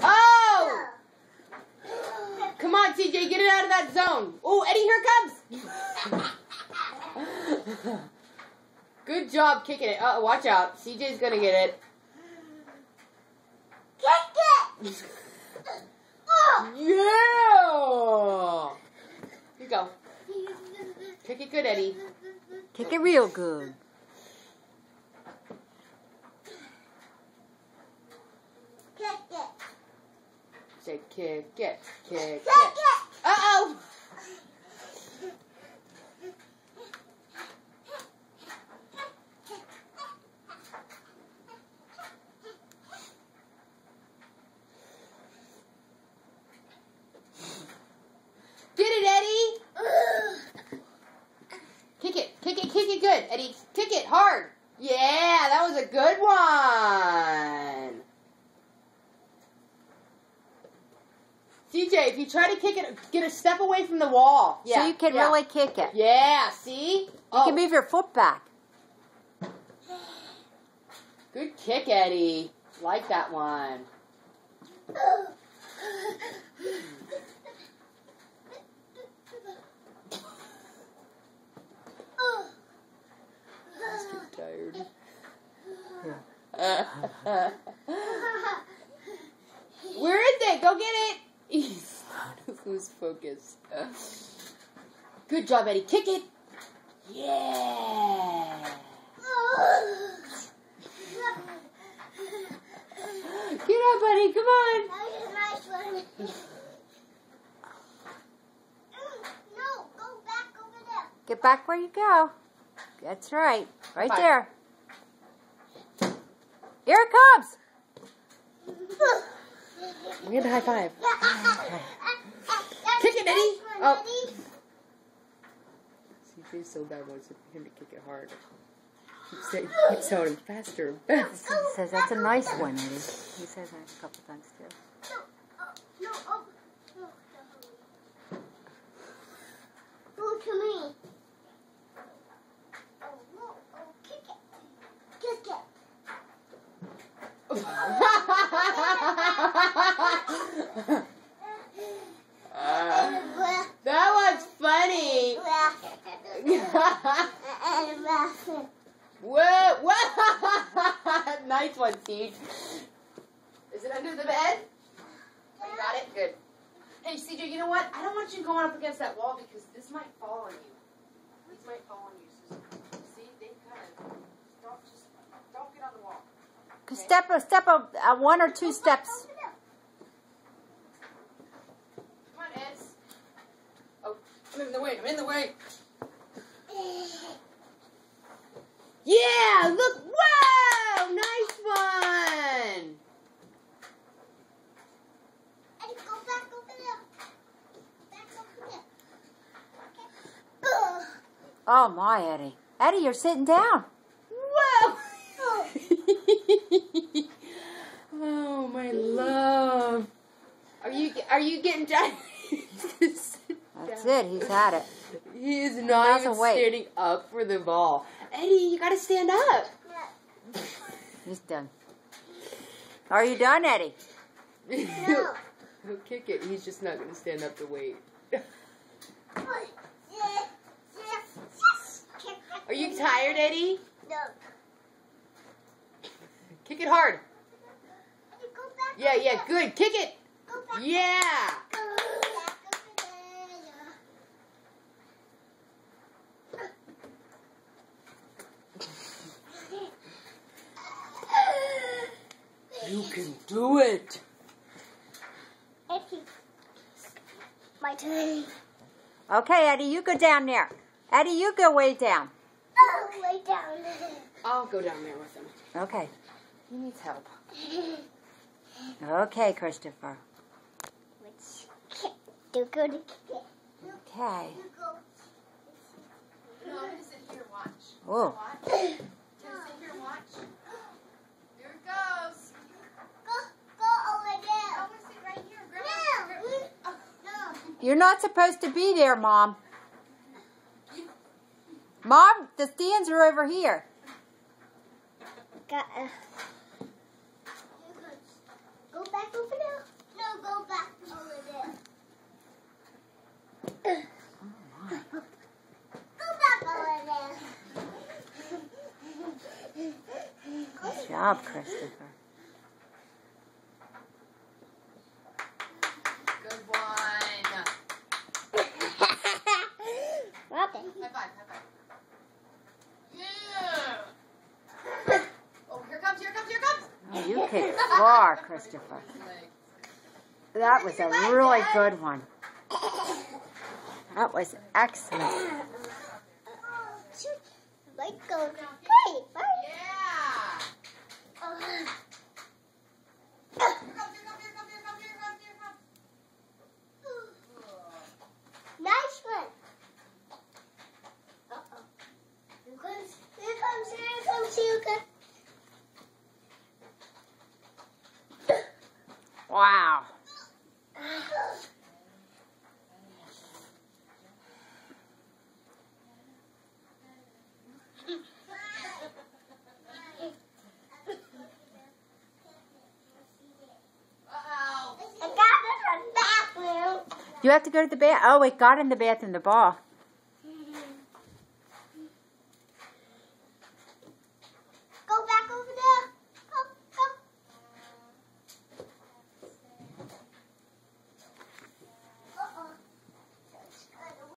Oh! Come on, CJ, get it out of that zone. Oh, Eddie, here it comes. Good job kicking it. Watch out. CJ's gonna get it. Kick it! Yeah! Here you go. Kick it good, Eddie. Kick it real good. Kick it. Say kick it. Kick it. Kick it! Uh-oh! Get it, Eddie! Kick it good, Eddie. Kick it hard. Yeah, that was a good one. CJ, if you try to kick it, get a step away from the wall. Yeah, so you can really kick it. Yeah, see? You can move your foot back. Good kick, Eddie. Like that one. Tired. Where is it? Go get it. He's trying to lose focus. Good job, Eddie. Kick it. Yeah. Get up, buddy. Come on. That was a nice one. No, go back over there. Get back where you go. That's right. Right there. Here it comes. We had a high five. Kick it, Eddie. Oh. CJ's so bad wants him to kick it hard. Keeps telling him faster and faster. He says that's a nice one, Eddie. He says that a couple times too. No, Go to me. Kick it. Kick it. That was funny. Whoa! Nice one, Steve. Is it under the bed? You got it? Good. Hey, CJ, you know what? I don't want you going up against that wall because this might fall on you. These might fall on you. So, see, they kind of don't get on the wall. Okay? Step one or two steps. Come on, Ed. Oh, I'm in the way. I'm in the way. Yeah, look. Whoa, nice one. Eddie, go back over there. Back over there. Okay. Oh my, Eddie. Eddie, you're sitting down. Whoa. Oh, my love. Are you getting tired? That's it. He's had it. He is not even standing up for the ball. Eddie, you got to stand up. He's done. Are you done, Eddie? No. He'll kick it. He's just not going to stand up to wait. Are you tired, Eddie? No. Kick it hard. Eddie, go back Yeah, over yeah, there. good. Kick it. Go back. Yeah. Go back over You can do it. Eddie. My turn. Okay, Eddie, you go down there. Eddie, you go way down. Oh, lay down. I'll go down there with him. Okay. He needs help. Okay, Christopher. Do good. Okay. No, I'm going to sit here and watch. Oh. Watch. I'm going to sit here and watch. Here it goes. Go over there. I'm going to sit right here. No. No. You're not supposed to be there, Mom. Mom, the stands are over here. Go back over job, Christopher. Good one. Okay. High five. Yeah. Oh, here comes. Oh, you kicked far, Christopher. That was a really good one. That was excellent. Like go. Hey, Yeah. oh. Here comes. Nice one. Uh-oh. Here comes. Wow. Uh-oh. I got it from the bathroom. You have to go to the bath. Oh, it got in the bathroom, the ball.